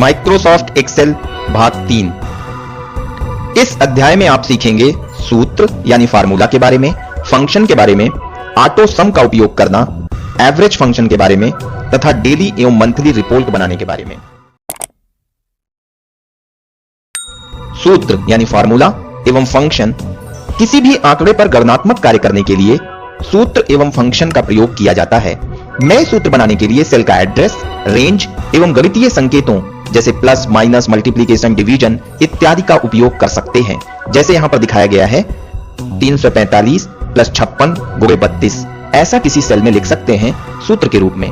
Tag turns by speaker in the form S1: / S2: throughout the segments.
S1: Microsoft Excel भाग 3। इस अध्याय में आप सीखेंगे सूत्र यानी फार्मूला के बारे में, फंक्शन के बारे में, ऑटो सम का उपयोग करना, एवरेज फंक्शन के बारे में तथा डेली एवं मंथली रिपोर्ट बनाने के बारे में। सूत्र यानी फार्मूला एवं फंक्शन किसी भी आंकड़े पर गणनात्मक कार्य करने के लिए सूत्र एवं फंक्शन का प्रयोग किया जाता है। नए सूत्र बनाने के लिए सेल का एड्रेस, रेंज एवं गणितीय संकेतों जैसे प्लस, माइनस, मल्टीप्लिकेशन, डिवीजन इत्यादि का उपयोग कर सकते हैं। जैसे यहां पर दिखाया गया है 345 प्लस 56 गुणे 32, ऐसा किसी सेल में लिख सकते हैं सूत्र के रूप में,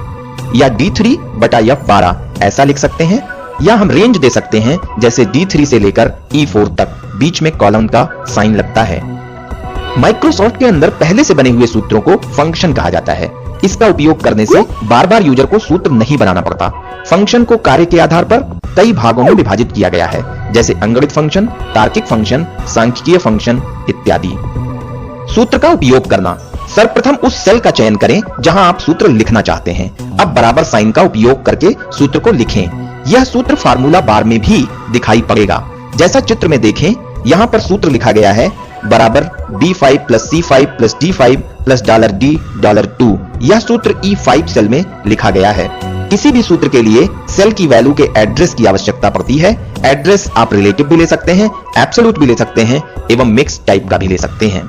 S1: या D3 बटा F12 ऐसा लिख सकते हैं, या हम रेंज दे सकते हैं जैसे D3 से लेकर E4 तक, बीच में कॉलम का साइन लगता है। माइक्रोसॉफ्ट के अंदर पहले से बने हुए सूत्रों को फंक्शन कहा जाता है। इसका उपयोग करने से बार बार यूजर को सूत्र नहीं बनाना पड़ता। फंक्शन को कार्य के आधार पर कई भागों में विभाजित किया गया है, जैसे अंगणित फंक्शन, तार्किक फंक्शन, सांख्यिकीय फंक्शन इत्यादि। सूत्र का उपयोग करना, सर्वप्रथम उस सेल का चयन करें जहां आप सूत्र लिखना चाहते हैं। अब बराबर साइन का उपयोग करके सूत्र को लिखें। यह सूत्र फार्मूला बार में भी दिखाई पड़ेगा। जैसा चित्र में देखें, यहां पर सूत्र लिखा गया है बराबर B5 plus C5 plus D5 plus $D$2। यह सूत्र E5 सेल में लिखा गया है। किसी भी सूत्र के लिए सेल की वैल्यू के एड्रेस की आवश्यकता पड़ती है। एड्रेस आप रिलेटिव भी ले सकते हैं, एब्सोल्यूट भी ले सकते हैं एवं मिक्स टाइप का भी ले सकते हैं।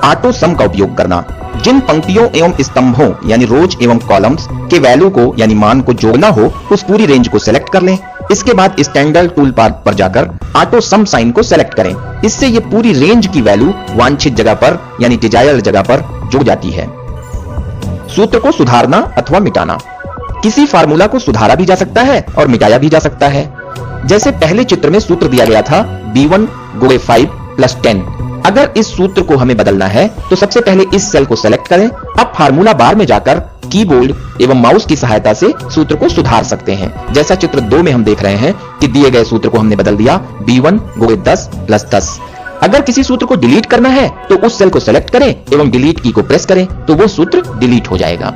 S1: ऑटो सम का उपयोग करना, जिन पंक्तियों एवं स्तंभों यानी रोज एवं कॉलम्स के वैल्यू को यानी मान को जोड़ना हो, उस पूरी रेंज को सेलेक्ट कर लें। इसके बाद स्टैंडर्ड टूल बार पर जाकर ऑटो सम साइन को सेलेक्ट करें। इससे ये पूरी रेंज की वैल्यू वांछित जगह पर यानी डिजायर्ड जगह पर जुड़ जाती है। सूत्र को सुधारना अथवा मिटाना, किसी फार्मूला को सुधारा भी जा सकता है और मिटाया भी जा सकता है। जैसे पहले चित्र में सूत्र दिया गया था B1 गुणे 5 प्लस 10। अगर इस सूत्र को हमें बदलना है तो सबसे पहले इस सेल को सेलेक्ट करें। अब फार्मूला बार में जाकर कीबोर्ड एवं माउस की सहायता से सूत्र को सुधार सकते हैं। जैसा चित्र 2 में हम देख रहे हैं कि दिए गए सूत्र को हमने बदल दिया B1 गुणे 10 प्लस 10। अगर किसी सूत्र को डिलीट करना है तो उस सेल को सेलेक्ट करें एवं डिलीट की को प्रेस करें तो वो सूत्र डिलीट हो जाएगा।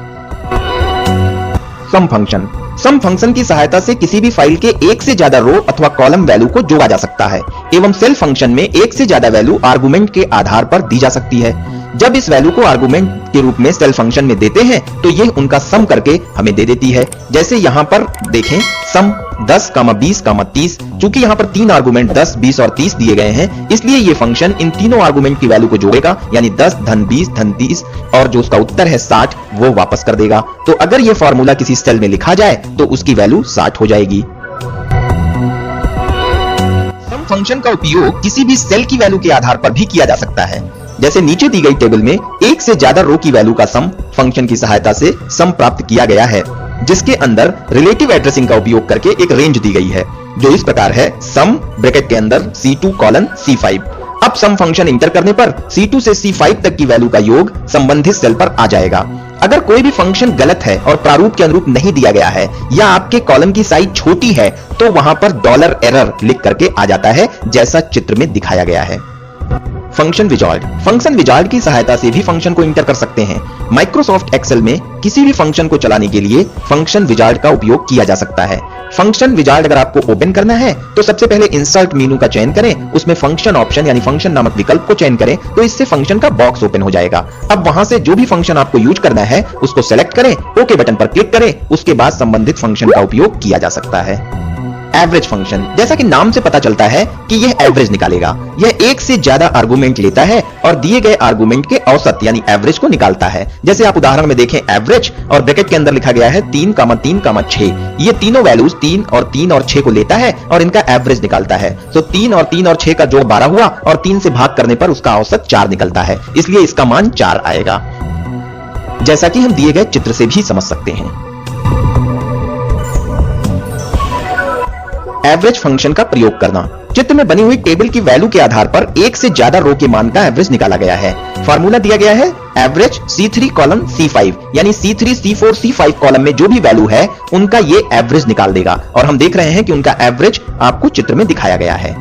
S1: सम फंक्शन, सम फंक्शन की सहायता से किसी भी फाइल के एक से ज्यादा रो अथवा कॉलम वैल्यू को जोड़ा जा सकता है एवं सेल फंक्शन में एक से ज्यादा वैल्यू आर्गुमेंट के आधार पर दी जा सकती है। जब इस वैल्यू को आर्गुमेंट के रूप में सेल फंक्शन में देते हैं तो यह उनका सम करके हमें दे देती है। जैसे यहां पर देखें सम 10, 20, 30। चूंकि यहां पर 3 आर्गुमेंट 10, 20 और 30 दिए गए हैं, इसलिए यह फंक्शन इन तीनों आर्गुमेंट की वैल्यू को जोड़ेगा, यानी 10 धन 20 धन 30 और जो उसका उत्तर है 60 वो वापस कर देगा। तो अगर यह फॉर्मूला किसी सेल में लिखा जाए तो उसकी वैल्यू 60 हो जाएगी। सम फंक्शन का उपयोग किसी भी सेल की वैल्यू के आधार पर भी किया जा सकता है। जैसे नीचे दी गई टेबल में एक से ज्यादा रो की वैल्यू का सम फंक्शन की सहायता से सम प्राप्त किया गया है, जिसके अंदर रिलेटिव एड्रेसिंग का उपयोग करके एक रेंज दी गई है जो इस प्रकार है सम ब्रैकेट के अंदर C2 कॉलन C5। अब सम फंक्शन इंटर करने पर C2 से C5 तक की वैल्यू का योग संबंधित सेल पर आ जाएगा। अगर कोई भी फंक्शन गलत है और प्रारूप के अनुरूप नहीं दिया गया है या आपके कॉलम की साइज छोटी है तो वहां पर $एरर लिख करके आ जाता है, जैसा चित्र में दिखाया गया है। फंक्शन विजार्ड, फंक्शन विजार्ड की सहायता से भी फंक्शन को इंटर कर सकते हैं। माइक्रोसॉफ्ट एक्सेल में किसी भी फंक्शन को चलाने के लिए फंक्शन विजार्ड का उपयोग किया जा सकता है। फंक्शन विजार्ड अगर आपको ओपन करना है तो सबसे पहले इंसर्ट मेनू का चयन करें, उसमें फंक्शन ऑप्शन यानी फंक्शन नामक विकल्प को चयन करें तो इससे फंक्शन का बॉक्स ओपन हो जाएगा। अब वहां से जो भी फंक्शन आपको यूज करना है उसको सेलेक्ट करें, ओके बटन पर क्लिक करें, उसके बाद संबंधित फंक्शन का उपयोग किया जा सकता है। एवरेज फंक्शन, जैसा कि नाम से पता चलता है कि यह एवरेज निकालेगा। यह एक से ज्यादा आर्गुमेंट लेता है और दिए गए आर्गुमेंट के औसत यानी एवरेज को निकालता है। जैसे आप उदाहरण में देखें एवरेज और ब्रैकेट के अंदर लिखा गया है 3, 3, 6। ये तीनों वैल्यूज 3 और 6 को लेता है और इनका एवरेज निकालता है। तो 3 और 6 का जोड़ 12 हुआ और 3 से भाग करने पर उसका औसत 4 निकलता है, इसलिए इसका मान 4 आएगा, जैसा कि हम दिए गए चित्र से भी समझ सकते हैं। एवरेज फंक्शन का प्रयोग करना, चित्र में बनी हुई टेबल की वैल्यू के आधार पर एक से ज्यादा रो के मान का एवरेज निकाला गया है। फार्मूला दिया गया है एवरेज C3 कॉलम C5, यानी C3, C4, C5 कॉलम में जो भी वैल्यू है उनका ये एवरेज निकाल देगा और हम देख रहे हैं कि उनका एवरेज आपको चित्र में दिखाया गया है।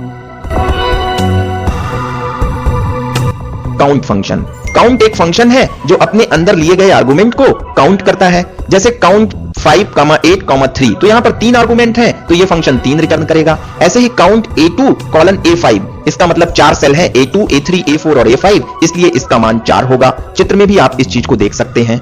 S1: काउंट फंक्शन, काउंट एक फंक्शन है जो अपने अंदर लिए गए आर्गुमेंट को काउंट करता है। जैसे काउंट 5,8,3 तो यहां पर 3 आर्गुमेंट हैं तो ये फंक्शन 3 रिटर्न करेगा। ऐसे ही काउंट A2 कॉलन A5 इसका मतलब 4 सेल हैं A2 A3 A4 और A5 इसलिए इसका मान 4 होगा। चित्र में भी आप इस चीज को देख सकते हैं।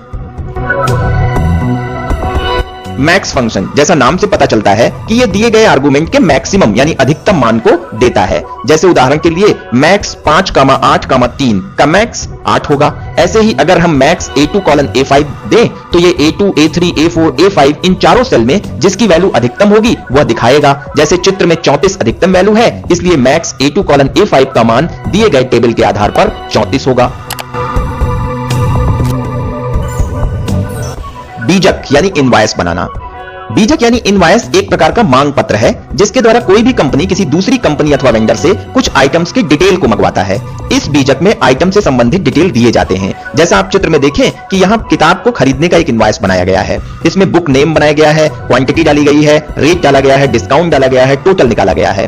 S1: मैक्स फंक्शन जैसा नाम से पता चलता है कि यह दिए गए आर्गुमेंट के मैक्सिमम यानी अधिकतम मान को देता है। जैसे उदाहरण के लिए मैक्स 5,8,3 का मैक्स 8 होगा। ऐसे ही अगर हम मैक्स A2 कॉलन A5 दें तो ये A2 A3 A4 A5 इन चारों सेल में जिसकी वैल्यू अधिकतम होगी वह दिखाएगा। जैसे चित्र में 34 अधिकतम वैल्यू है इसलिए मैक्स A2 कॉलन A5 का मान दिए गए टेबल के आधार पर 34 होगा। बीजक यानी इनवॉइस बनाना। बीजक यानी इनवॉइस एक प्रकार का मांग पत्र है जिसके द्वारा कोई भी कंपनी किसी दूसरी कंपनी अथवा वेंडर से कुछ आइटम्स की डिटेल को मंगवाता है। इस बीजक में आइटम से संबंधित डिटेल दिए जाते हैं। जैसा आप चित्र में देखें कि यहाँ किताब को खरीदने का एक इनवॉइस बनाया गया है। इसमें बुक नेम बनाया गया है, क्वांटिटी डाली गई है, रेट डाला गया है, डिस्काउंट डाला गया है, टोटल निकाला गया है।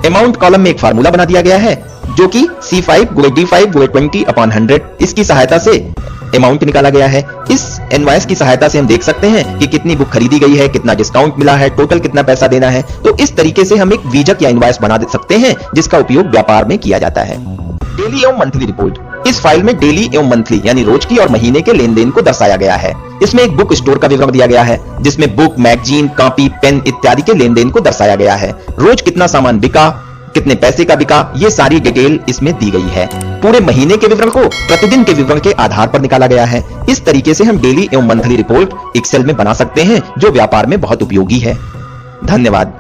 S1: अमाउंट कॉलम में एक फार्मूला बना दिया गया है जो कि C5 × D5 × 20/100 इसकी सहायता से अमाउंट निकाला गया है। इस इनवॉइस की सहायता से हम देख सकते हैं कि कितनी बुक खरीदी गई है, कितना डिस्काउंट मिला है, टोटल कितना पैसा देना है। तो इस तरीके से हम एक बीजक या इनवॉइस बना सकते हैं जिसका उपयोग व्यापार में किया जाता है। डेली एवं मंथली रिपोर्ट। इस फाइल में डेली एवं मंथली यानी रोज की और महीने के लेन देन को दर्शाया गया है। इसमें एक बुक स्टोर का विवरण दिया गया है जिसमें बुक, मैगजीन, कॉपी, पेन इत्यादि के लेन देन को दर्शाया गया है। रोज कितना सामान बिका, कितने पैसे का बिका, ये सारी डिटेल इसमें दी गई है। पूरे महीने के विवरण को प्रतिदिन के विवरण के आधार पर निकाला गया है। इस तरीके से हम डेली एवं मंथली रिपोर्ट एक्सेल में बना सकते हैं जो व्यापार में बहुत उपयोगी है। धन्यवाद।